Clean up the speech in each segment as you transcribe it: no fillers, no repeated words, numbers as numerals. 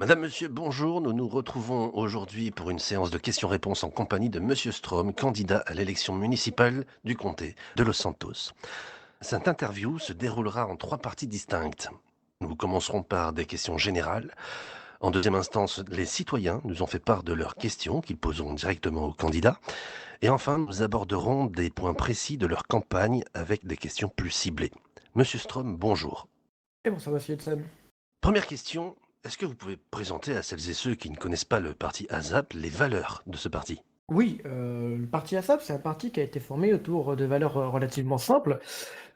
Madame, monsieur, bonjour. Nous nous retrouvons aujourd'hui pour une séance de questions-réponses en compagnie de Monsieur Strom, candidat à l'élection municipale du comté de Los Santos. Cette interview se déroulera en trois parties distinctes. Nous commencerons par des questions générales. En deuxième instance, les citoyens nous ont fait part de leurs questions qu'ils poseront directement au candidat. Et enfin, nous aborderons des points précis de leur campagne avec des questions plus ciblées. Monsieur Strom, bonjour. Et bon, ça va, Sam. Première question, est-ce que vous pouvez présenter à celles et ceux qui ne connaissent pas le parti ASAP les valeurs de ce parti? Oui, le parti ASAP, c'est un parti qui a été formé autour de valeurs relativement simples,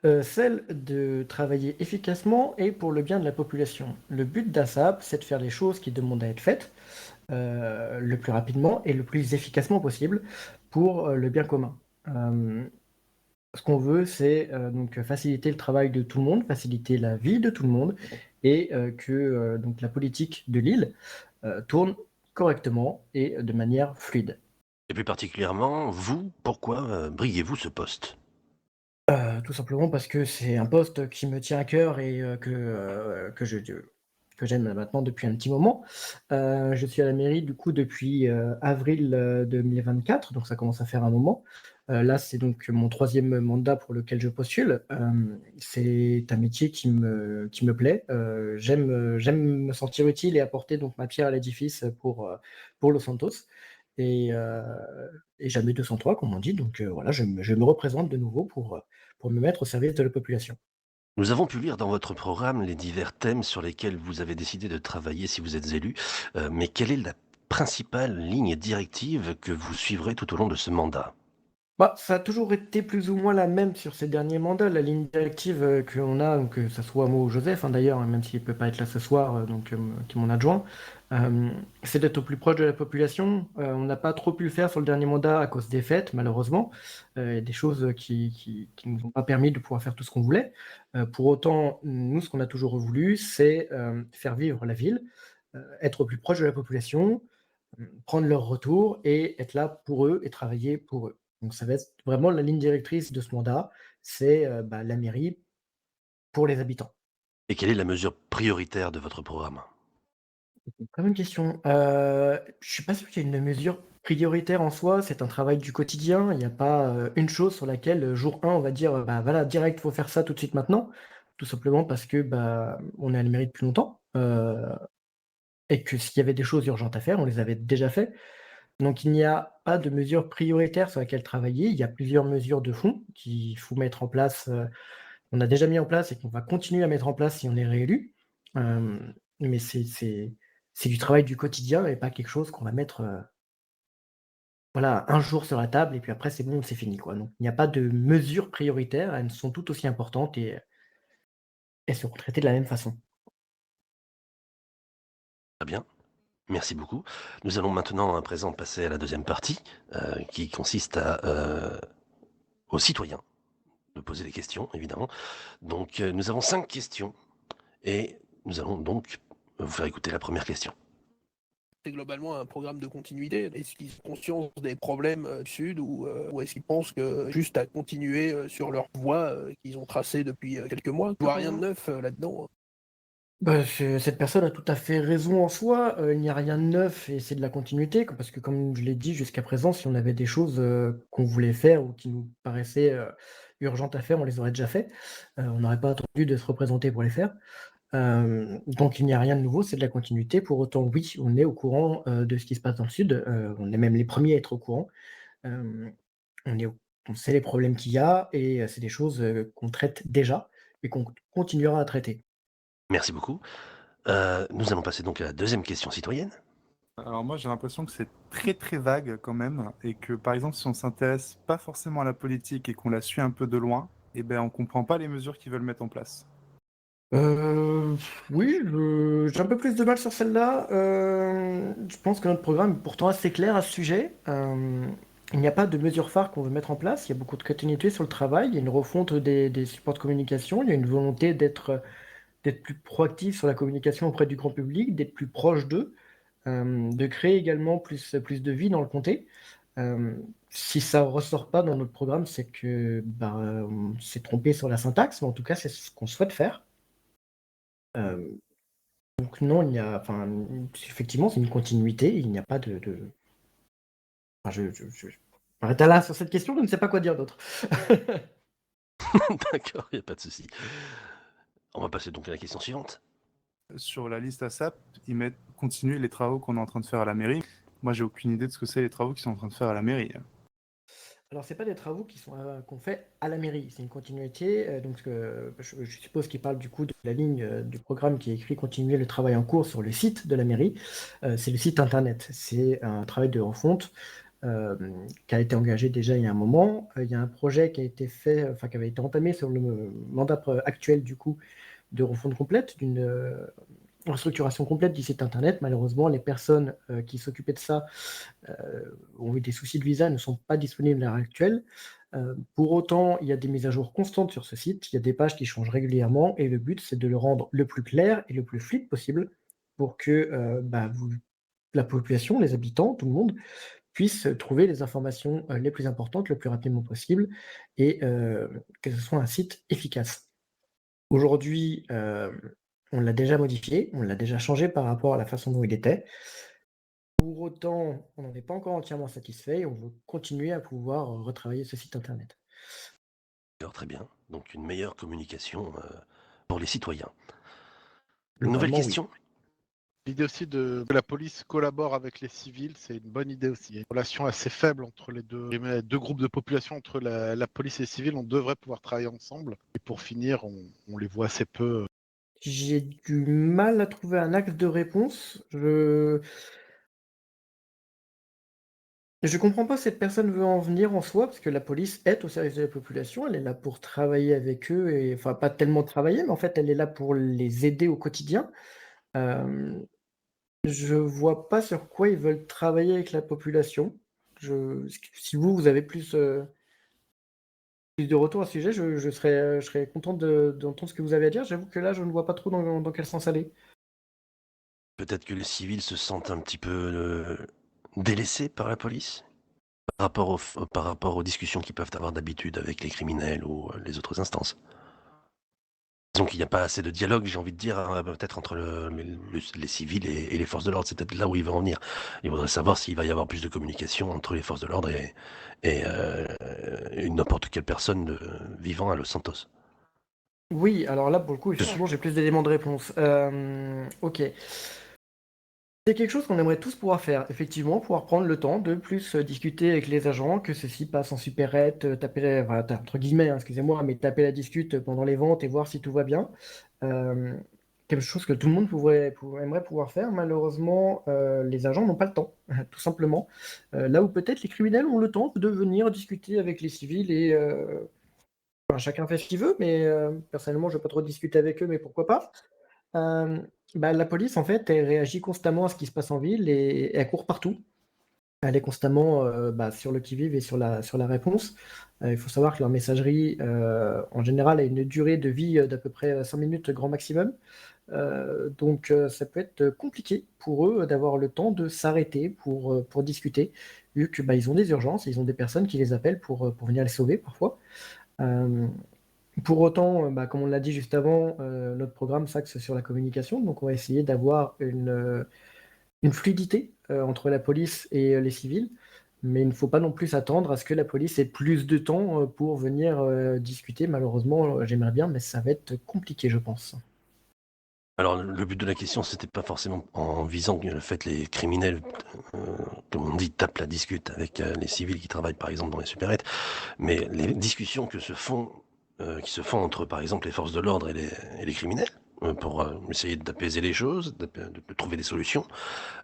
celle de travailler efficacement et pour le bien de la population. Le but d'ASAP, c'est de faire les choses qui demandent à être faites le plus rapidement et le plus efficacement possible pour le bien commun. Ce qu'on veut, c'est donc faciliter le travail de tout le monde, faciliter la vie de tout le monde et que donc la politique de l'île tourne correctement et de manière fluide. Et plus particulièrement, vous, pourquoi briguez-vous ce poste? Tout simplement parce que c'est un poste qui me tient à cœur et que j'aime maintenant depuis un petit moment. Je suis à la mairie du coup depuis, avril, 2024, donc ça commence à faire un moment. Là, c'est donc mon troisième mandat pour lequel je postule. C'est un métier qui me plaît. J'aime me sentir utile et apporter donc ma pierre à l'édifice pour Los Santos et jamais 203 comme on dit, donc voilà, je me représente de nouveau pour me mettre au service de la population. Nous avons pu lire dans votre programme les divers thèmes sur lesquels vous avez décidé de travailler si vous êtes élu, mais quelle est la principale ligne directive que vous suivrez tout au long de ce mandat? Bah, ça a toujours été plus ou moins la même sur ces derniers mandats. La ligne directive, qu'on a, donc que ça soit moi ou Joseph, hein, d'ailleurs, hein, même s'il ne peut pas être là ce soir, qui est mon adjoint, c'est d'être au plus proche de la population. On n'a pas trop pu le faire sur le dernier mandat à cause des fêtes, malheureusement. Il y a des choses qui nous ont pas permis de pouvoir faire tout ce qu'on voulait. Pour autant, nous, ce qu'on a toujours voulu, c'est, faire vivre la ville, être au plus proche de la population, prendre leur retour et être là pour eux et travailler pour eux. Donc ça va être vraiment la ligne directrice de ce mandat, c'est, la mairie pour les habitants. Et quelle est la mesure prioritaire de votre programme? Très bonne question. Je suis pas sûr qu'il y ait une mesure prioritaire en soi, c'est un travail du quotidien. Il y a pas, une chose sur laquelle, jour 1, on va dire, «Bah, voilà, direct, faut faire ça tout de suite maintenant». Tout simplement parce que, on est à la mairie depuis longtemps, et que s'il y avait des choses urgentes à faire, on les avait déjà fait. Donc il n'y a pas de mesure prioritaire sur laquelle travailler. Il y a plusieurs mesures de fond qu'il faut mettre en place, on a déjà mis en place et qu'on va continuer à mettre en place si on est réélu. Mais c'est du travail du quotidien et pas quelque chose qu'on va mettre, voilà, un jour sur la table et puis après c'est bon, c'est fini, quoi. Donc il n'y a pas de mesures prioritaires, elles sont toutes aussi importantes et elles seront traitées de la même façon. Très bien, merci beaucoup. Nous allons maintenant à présent passer à la deuxième partie, qui consiste aux citoyens de poser des questions, évidemment. Donc, nous avons 5 questions et nous allons donc vous faire écouter la première question. C'est globalement un programme de continuité. Est-ce qu'ils ont conscience des problèmes du Sud ou est-ce qu'ils pensent que juste à continuer sur leur voie qu'ils ont tracée depuis quelques mois? Je vois rien de neuf là-dedans. Cette personne a tout à fait raison en soi, il n'y a rien de neuf et c'est de la continuité, parce que comme je l'ai dit jusqu'à présent, si on avait des choses, qu'on voulait faire ou qui nous paraissaient, urgentes à faire, on les aurait déjà fait. On n'aurait pas attendu de se représenter pour les faire. Donc il n'y a rien de nouveau, c'est de la continuité. Pour autant, oui, on est au courant, de ce qui se passe dans le sud, on est même les premiers à être au courant. Hem, on sait les problèmes qu'il y a et c'est des choses, qu'on traite déjà et qu'on continuera à traiter. Merci beaucoup. Nous allons passer donc à la deuxième question citoyenne. Alors moi, j'ai l'impression que c'est très très vague quand même, et que par exemple, si on s'intéresse pas forcément à la politique et qu'on la suit un peu de loin, eh ben on comprend pas les mesures qu'ils veulent mettre en place. Heu, oui, je j'ai un peu plus de mal sur celle-là. Je pense que notre programme est pourtant assez clair à ce sujet. Il n'y a pas de mesures phares qu'on veut mettre en place. Il y a beaucoup de continuité sur le travail. Il y a une refonte des supports de communication. Il y a une volonté d'être plus proactif sur la communication auprès du grand public, d'être plus proche d'eux, de créer également plus de vie dans le comté. Si ça ressort pas dans notre programme, c'est que, on s'est trompé sur la syntaxe, mais en tout cas, c'est ce qu'on souhaite faire. Donc non, effectivement, c'est une continuité, il n'y a pas de... Enfin, je m'arrête là sur cette question, je ne sais pas quoi dire d'autre. D'accord, il n'y a pas de souci. On va passer donc à la question suivante. Sur la liste ASAP, ils mettent continuer les travaux qu'on est en train de faire à la mairie. Moi, j'ai aucune idée de ce que c'est les travaux qu'ils sont en train de faire à la mairie. Alors, c'est pas des travaux qu'on fait à la mairie, c'est une continuité. Donc, je suppose qu'il parle du coup de la ligne du programme qui est écrit continuer le travail en cours sur le site de la mairie. C'est le site internet. C'est un travail de refonte qui a été engagé déjà il y a un moment. Il y a un projet qui a été fait, enfin qui avait été entamé sur le mandat actuel du coup de refonte complète, d'une restructuration complète du site internet. Malheureusement, les personnes qui s'occupaient de ça ont eu des soucis de visa, ne sont pas disponibles à l'heure actuelle. Pour autant, il y a des mises à jour constantes sur ce site, il y a des pages qui changent régulièrement, et le but, c'est de le rendre le plus clair et le plus fluide possible pour que la population, les habitants, tout le monde, puisse trouver les informations les plus importantes le plus rapidement possible et que ce soit un site efficace. Aujourd'hui, on l'a déjà modifié, on l'a déjà changé par rapport à la façon dont il était. Pour autant, on n'en est pas encore entièrement satisfait et on veut continuer à pouvoir retravailler ce site internet. Alors, très bien. Donc une meilleure communication pour les citoyens. Nouvelle Globalement, oui. question. L'idée aussi que la police collabore avec les civils, c'est une bonne idée aussi. Il y a une relation assez faible entre les deux groupes de population, entre la police et les civils. On devrait pouvoir travailler ensemble. Et pour finir, on les voit assez peu. J'ai du mal à trouver un axe de réponse. Je comprends pas où cette personne veut en venir en soi, parce que la police est au service de la population, elle est là pour travailler avec eux, et enfin pas tellement travailler, mais en fait elle est là pour les aider au quotidien. Je vois pas sur quoi ils veulent travailler avec la population. Si vous avez plus de retours à ce sujet, je serais content d'entendre ce que vous avez à dire. J'avoue que là, je ne vois pas trop dans quel sens aller. Peut-être que les civils se sentent un petit peu délaissés par la police par rapport aux discussions qu'ils peuvent avoir d'habitude avec les criminels ou les autres instances. Donc il n'y a pas assez de dialogue, j'ai envie de dire, peut-être entre les civils et les forces de l'ordre. C'est peut-être là où il va en venir. Il voudrait savoir s'il va y avoir plus de communication entre les forces de l'ordre et n'importe quelle personne vivant à Los Santos. Oui, alors là, pour le coup, effectivement, j'ai plus d'éléments de réponse. Ok. C'est quelque chose qu'on aimerait tous pouvoir faire, effectivement, pouvoir prendre le temps de plus discuter avec les agents, que ceux-ci passent en supérette, entre guillemets, hein, excusez-moi, mais taper la discute pendant les ventes et voir si tout va bien. Euh, Quelque chose que tout le monde aimerait pouvoir faire. Malheureusement, les agents n'ont pas le temps, tout simplement. Là où peut-être les criminels ont le temps de venir discuter avec les civils et enfin, chacun fait ce qu'il veut, mais personnellement, je ne vais pas trop discuter avec eux, mais pourquoi pas. Euh, la police, en fait, elle réagit constamment à ce qui se passe en ville et elle court partout. Elle est constamment sur le qui-vive et sur la réponse. Il faut savoir que leur messagerie, en général, a une durée de vie d'à peu près 5 minutes grand maximum. Donc, ça peut être compliqué pour eux d'avoir le temps de s'arrêter pour discuter, vu que ils ont des urgences, ils ont des personnes qui les appellent pour venir les sauver parfois. Euh, pour autant, comme on l'a dit juste avant, notre programme s'axe sur la communication, donc on va essayer d'avoir une fluidité entre la police et les civils, mais il ne faut pas non plus s'attendre à ce que la police ait plus de temps pour venir discuter. Malheureusement, j'aimerais bien, mais ça va être compliqué, je pense. Alors le but de la question, c'était pas forcément en visant le fait que les criminels, euh, comme on dit, tapent la discute avec les civils qui travaillent par exemple dans les supérettes, mais les discussions qui se font entre par exemple les forces de l'ordre et les criminels, pour essayer d'apaiser les choses, de trouver des solutions.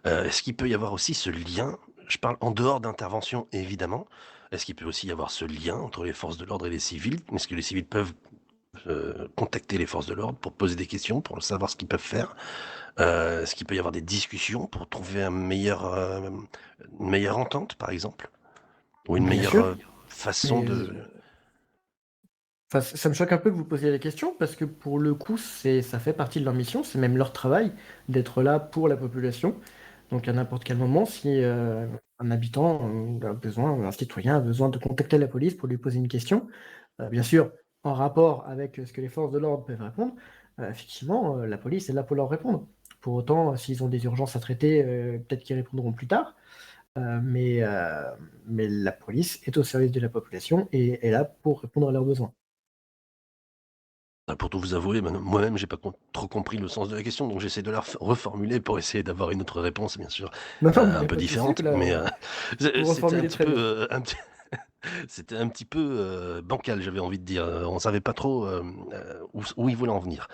Est-ce qu'il peut y avoir aussi ce lien, je parle en dehors d'intervention évidemment, est-ce qu'il peut aussi y avoir ce lien entre les forces de l'ordre et les civils? Est-ce que les civils peuvent contacter les forces de l'ordre pour poser des questions, pour savoir ce qu'ils peuvent faire? Est-ce qu'il peut y avoir des discussions pour trouver une meilleure entente, par exemple? Ou une Bien meilleure sûr, façon mais de... enfin, ça me choque un peu que vous posiez la question parce que pour le coup, ça fait partie de leur mission, c'est même leur travail d'être là pour la population. Donc à n'importe quel moment, si un habitant a besoin, un citoyen a besoin de contacter la police pour lui poser une question, bien sûr, en rapport avec ce que les forces de l'ordre peuvent répondre, effectivement, la police est là pour leur répondre. Pour autant, s'ils ont des urgences à traiter, peut-être qu'ils répondront plus tard. Mais la police est au service de la population et est là pour répondre à leurs besoins. Pour tout vous avouer, moi-même, j'ai pas trop compris le sens de la question, donc j'essaie de la reformuler pour essayer d'avoir une autre réponse, bien sûr, Non, non, un mais peu pas de souci, différente, mais vous c'était un reformulez petit très peu, bien. c'était un petit peu bancal, j'avais envie de dire. On savait pas trop où il voulait en venir.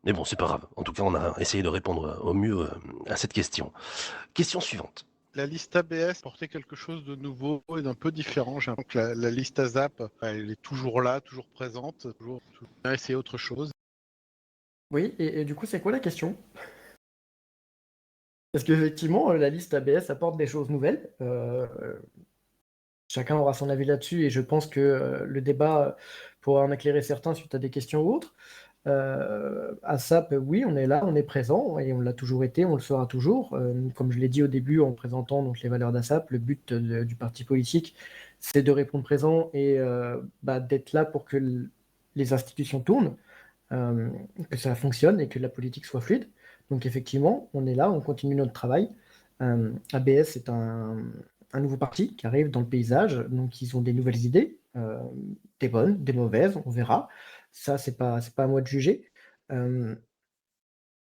Mais bon, c'est pas grave. En tout cas, on a essayé de répondre au mieux à cette question. Question suivante. La liste ABS portait quelque chose de nouveau et d'un peu différent. J'ai l'impression que la liste ASAP, elle est toujours là, toujours présente, toujours à essayer autre chose. Oui, et du coup, c'est quoi la question? Parce qu'effectivement, la liste ABS apporte des choses nouvelles. Chacun aura son avis là-dessus et je pense que le débat pourra en éclairer certains suite à des questions ou autres. ASAP, oui, on est là, on est présent et on l'a toujours été, on le sera toujours. Comme je l'ai dit au début en présentant donc, les valeurs d'ASAP, le but du parti politique, c'est de répondre présent et d'être là pour que les institutions tournent, que ça fonctionne et que la politique soit fluide. Donc effectivement, on est là, on continue notre travail. ABS est un nouveau parti qui arrive dans le paysage, donc ils ont des nouvelles idées, des bonnes, des mauvaises, on verra. Ça, c'est pas à moi de juger. Nous,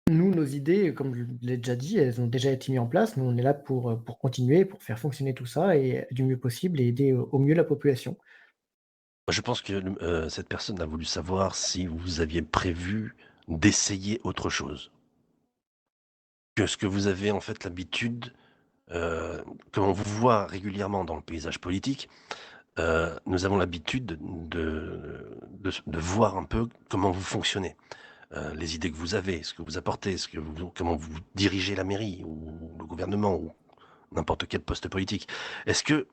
nos idées, comme je l'ai déjà dit, elles ont déjà été mises en place. Nous, on est là pour continuer, pour faire fonctionner tout ça et du mieux possible et aider au mieux la population. Je pense que cette personne a voulu savoir si vous aviez prévu d'essayer autre chose. Que ce que vous avez en fait l'habitude, comme on vous voit régulièrement dans le paysage politique, nous avons l'habitude de voir un peu comment vous fonctionnez, les idées que vous avez, ce que vous apportez, comment vous dirigez la mairie ou le gouvernement ou n'importe quel poste politique. Est-ce que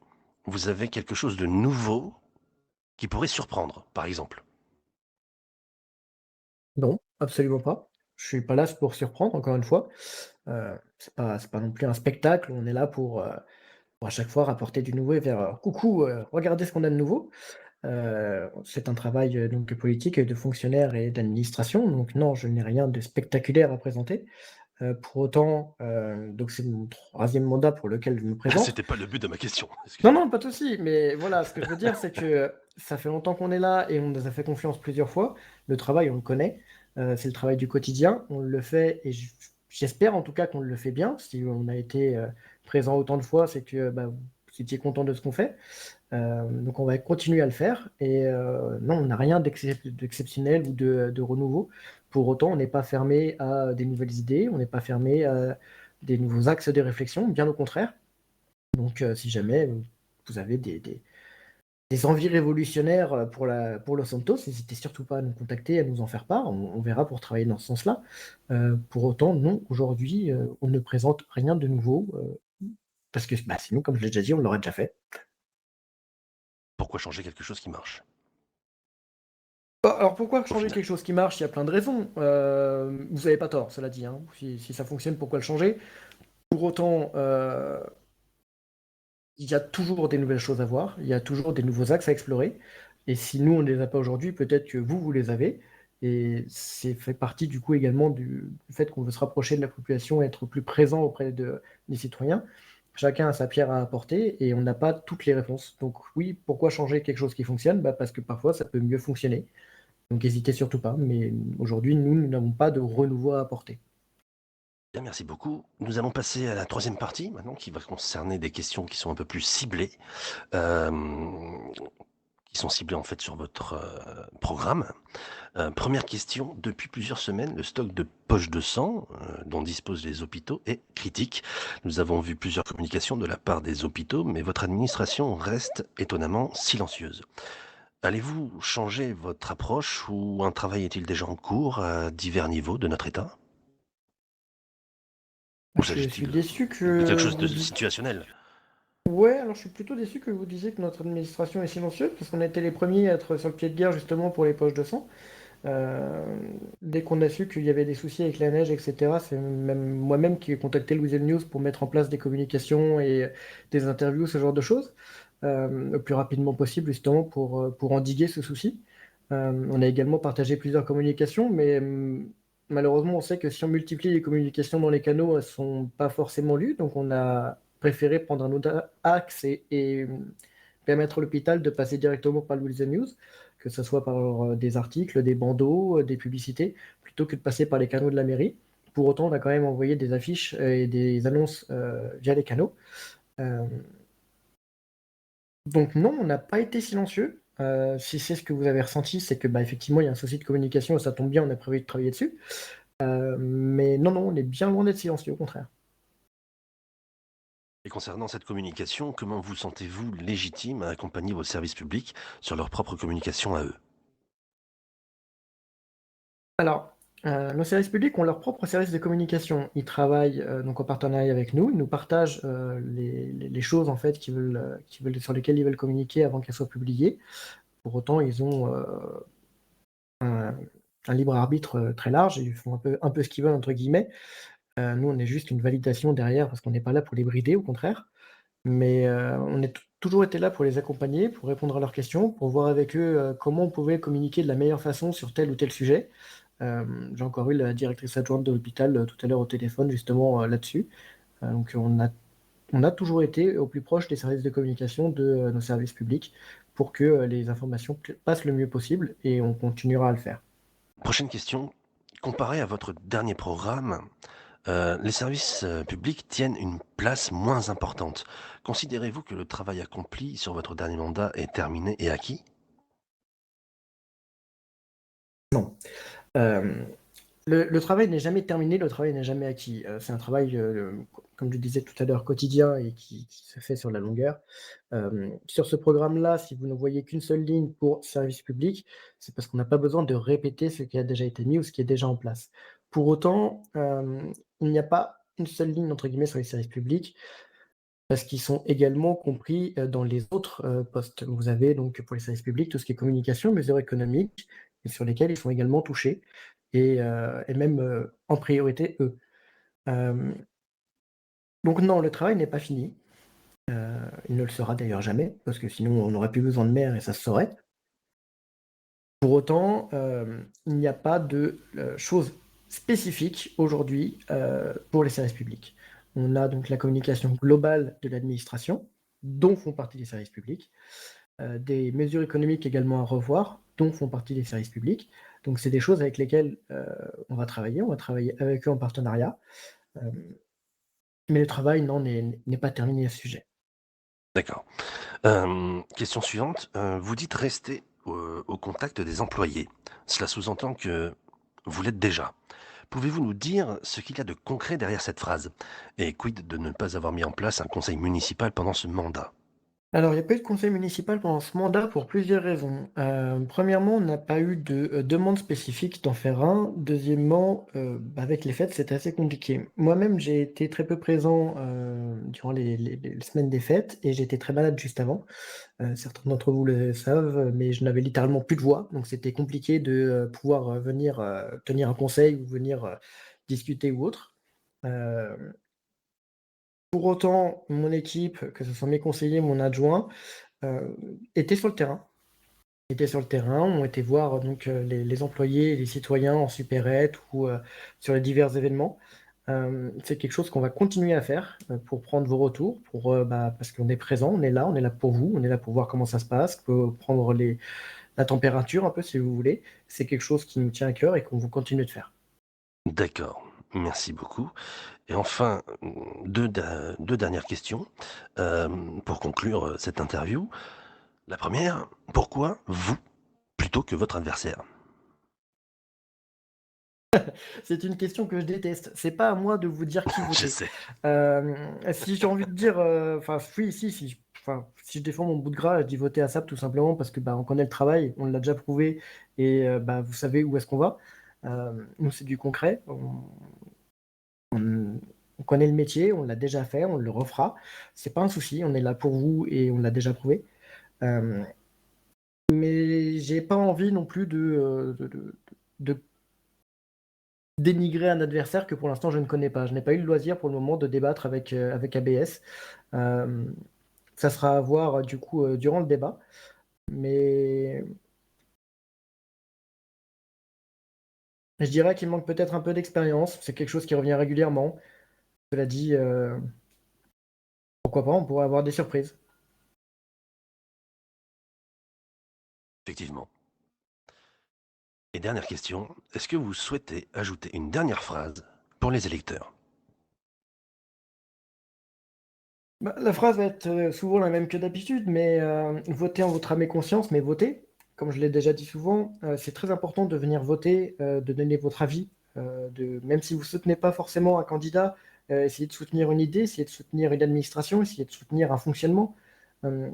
vous avez quelque chose de nouveau qui pourrait surprendre, par exemple? Non, absolument pas. Je suis pas là pour surprendre, encore une fois. C'est pas non plus un spectacle. On est là pour à chaque fois rapporter du nouveau et faire, «Coucou, regardez ce qu'on a de nouveau». C'est un travail, donc politique, de fonctionnaire et d'administration, donc non, je n'ai rien de spectaculaire à présenter. Pour autant, donc c'est mon troisième mandat pour lequel je me présente. C'était pas le but de ma question, Non, excusez-moi. non, pas de souci, mais voilà, ce que je veux dire, c'est que ça fait longtemps qu'on est là et on nous a fait confiance plusieurs fois. Le travail, on le connaît, c'est le travail du quotidien, on le fait et j'espère en tout cas qu'on le fait bien. Si on a été, présent autant de fois, c'est que, bah, vous étiez content de ce qu'on fait. Donc on va continuer à le faire et non, on n'a rien d'exceptionnel ou de renouveau. Pour autant, on n'est pas fermé à des nouvelles idées, on n'est pas fermé à des nouveaux axes de réflexion, bien au contraire. Donc si jamais vous avez des envies révolutionnaires pour Los Santos, n'hésitez surtout pas à nous contacter, à nous en faire part, on verra pour travailler dans ce sens-là. Pour autant, non, aujourd'hui, on ne présente rien de nouveau, parce que bah, sinon, comme je l'ai déjà dit, on l'aurait déjà fait. Pourquoi changer quelque chose qui marche, Bah, alors pourquoi au changer final? quelque chose qui marche? Il y a plein de raisons. Vous avez pas tort, cela dit, hein. Si ça fonctionne, pourquoi le changer? Pour autant, il y a toujours des nouvelles choses à voir, il y a toujours des nouveaux axes à explorer. Et si nous, on ne les a pas aujourd'hui, peut-être que vous les avez. Et c'est fait partie du coup également du fait qu'on veut se rapprocher de la population et être plus présent auprès des citoyens. Chacun a sa pierre à apporter et on n'a pas toutes les réponses. Donc oui, pourquoi changer quelque chose qui fonctionne? Bah, parce que parfois ça peut mieux fonctionner. Donc n'hésitez surtout pas. Mais aujourd'hui, nous n'avons pas de renouveau à apporter. Bien, merci beaucoup. Nous allons passer à la troisième partie maintenant qui va concerner des questions qui sont un peu plus ciblées, qui sont ciblées en fait sur votre programme. Première question, depuis plusieurs semaines, le stock de poches de sang dont disposent les hôpitaux est critique. Nous avons vu plusieurs communications de la part des hôpitaux, mais votre administration reste étonnamment silencieuse. Allez-vous changer votre approche ou un travail est-il déjà en cours à divers niveaux de notre État? Ou Je suis s'agit-il déçu de quelque que chose de vous dites. situationnel? Ouais, alors je suis plutôt déçu que vous disiez que notre administration est silencieuse, parce qu'on a été les premiers à être sur le pied de guerre justement pour les poches de sang. Euh, Dès qu'on a su qu'il y avait des soucis avec la neige, etc., c'est même moi-même qui ai contacté Louisiana News pour mettre en place des communications et des interviews, ce genre de choses, le plus rapidement possible justement pour endiguer ce souci. On a également partagé plusieurs communications, mais malheureusement, on sait que si on multiplie les communications dans les canaux, elles ne sont pas forcément lues. Donc, on a préféré prendre un autre axe et permettre à l'hôpital de passer directement par le News, que ce soit par des articles, des bandeaux, des publicités, plutôt que de passer par les canaux de la mairie. Pour autant, on a quand même envoyé des affiches et des annonces via les canaux. Euh, donc non, on n'a pas été silencieux. Si c'est ce que vous avez ressenti, c'est que effectivement, il y a un souci de communication et ça tombe bien, on a prévu de travailler dessus. Mais non, on est bien loin d'être silencieux, au contraire. Et concernant cette communication, comment vous sentez-vous légitime à accompagner vos services publics sur leur propre communication à eux? Alors, nos services publics ont leur propre service de communication. Ils travaillent donc en partenariat avec nous. Ils nous partagent les choses en fait sur lesquelles ils veulent communiquer avant qu'elles soient publiées. Pour autant, ils ont un libre arbitre très large. Ils font un peu ce qu'ils veulent entre guillemets. Nous, on est juste une validation derrière parce qu'on n'est pas là pour les brider, au contraire. Mais on a toujours été là pour les accompagner, pour répondre à leurs questions, pour voir avec eux comment on pouvait communiquer de la meilleure façon sur tel ou tel sujet. J'ai encore eu la directrice adjointe de l'hôpital tout à l'heure au téléphone, justement là-dessus. Donc on a toujours été au plus proche des services de communication de nos services publics pour que les informations passent le mieux possible et on continuera à le faire. Prochaine question. Comparé à votre dernier programme, les services publics tiennent une place moins importante. Considérez-vous que le travail accompli sur votre dernier mandat est terminé et acquis? Non. Euh, le travail n'est jamais terminé, le travail n'est jamais acquis. C'est un travail, comme je disais tout à l'heure, quotidien et qui se fait sur la longueur. Sur ce programme-là, si vous ne voyez qu'une seule ligne pour service public, c'est parce qu'on n'a pas besoin de répéter ce qui a déjà été mis ou ce qui est déjà en place. Pour autant, il n'y a pas une seule ligne entre guillemets sur les services publics parce qu'ils sont également compris dans les autres postes. Vous avez donc pour les services publics tout ce qui est communication, mesures économiques, et sur lesquels ils sont également touchés, et même en priorité eux. Euh, donc non, le travail n'est pas fini. Il ne le sera d'ailleurs jamais, parce que sinon on n'aurait plus besoin de maire et ça se saurait. Pour autant, il n'y a pas de choses spécifiques aujourd'hui pour les services publics. On a donc la communication globale de l'administration, dont font partie les services publics, des mesures économiques également à revoir, dont font partie les services publics. Donc c'est des choses avec lesquelles on va travailler avec eux en partenariat. Euh, mais le travail, non, n'est pas terminé à ce sujet. D'accord. Question suivante. Vous dites rester au contact des employés. Cela sous-entend que vous l'êtes déjà. Pouvez-vous nous dire ce qu'il y a de concret derrière cette phrase? Et quid de ne pas avoir mis en place un conseil municipal pendant ce mandat? Alors, il n'y a pas eu de conseil municipal pendant ce mandat pour plusieurs raisons. Premièrement, on n'a pas eu de demande spécifique d'en faire un. Deuxièmement, avec les fêtes, c'était assez compliqué. Moi-même, j'ai été très peu présent durant les semaines des fêtes et j'étais très malade juste avant. Certains d'entre vous le savent, mais je n'avais littéralement plus de voix, donc c'était compliqué de pouvoir venir tenir un conseil ou venir discuter ou autre. Euh, pour autant, mon équipe, que ce soit mes conseillers, mon adjoint, euh, étaient sur le terrain. Étaient sur le terrain, ont été voir donc les employés et les citoyens en supérette ou sur les divers événements. C'est quelque chose qu'on va continuer à faire pour prendre vos retours, parce qu'on est présent, on est là pour vous, on est là pour voir comment ça se passe, pour prendre la température un peu si vous voulez. C'est quelque chose qui nous tient à cœur et qu'on vous continue de faire. D'accord. Merci beaucoup. Et enfin, deux dernières questions pour conclure cette interview. La première, pourquoi vous plutôt que votre adversaire? C'est une question que je déteste. C'est pas à moi de vous dire qui Je voter. sais. Si j'ai envie de dire, enfin, oui, si je défends mon bout de gras, je dis voter à SAP tout simplement parce que on connaît le travail, on l'a déjà prouvé et vous savez où est-ce qu'on va. Nous, c'est du concret. On connaît le métier, on l'a déjà fait, on le refera. C'est pas un souci, on est là pour vous et on l'a déjà prouvé. Euh, mais j'ai pas envie non plus de dénigrer un adversaire que pour l'instant je ne connais pas. Je n'ai pas eu le loisir pour le moment de débattre avec ABS. Euh, Ça sera à voir du coup durant le débat. Mais Je dirais qu'il manque peut-être un peu d'expérience. C'est quelque chose qui revient régulièrement. Cela dit, pourquoi pas, on pourrait avoir des surprises. Effectivement. Et dernière question, est-ce que vous souhaitez ajouter une dernière phrase pour les électeurs? Bah, la phrase va être souvent la même que d'habitude, mais votez en votre âme et conscience, mais votez. Comme je l'ai déjà dit souvent, c'est très important de venir voter, de donner votre avis, même si vous ne soutenez pas forcément un candidat, essayez de soutenir une idée, essayez de soutenir une administration, essayez de soutenir un fonctionnement. Euh,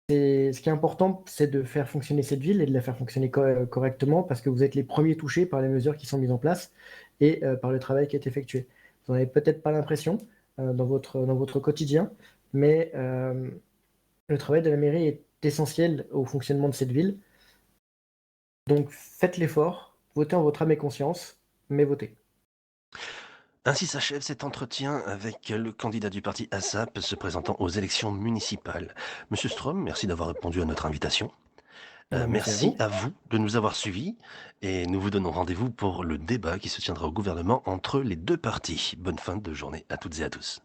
Ce qui est important, c'est de faire fonctionner cette ville et de la faire fonctionner correctement parce que vous êtes les premiers touchés par les mesures qui sont mises en place et par le travail qui est effectué. Vous n'en avez peut-être pas l'impression dans votre quotidien, mais le travail de la mairie est essentiel au fonctionnement de cette ville. Donc faites l'effort, votez en votre âme et conscience, mais votez. Ainsi s'achève cet entretien avec le candidat du parti ASAP se présentant aux élections municipales. Monsieur Strom, merci d'avoir répondu à notre invitation. Merci à Merci vous. à vous de nous avoir suivis et nous vous donnons rendez-vous pour le débat qui se tiendra au gouvernement entre les deux partis. Bonne fin de journée à toutes et à tous.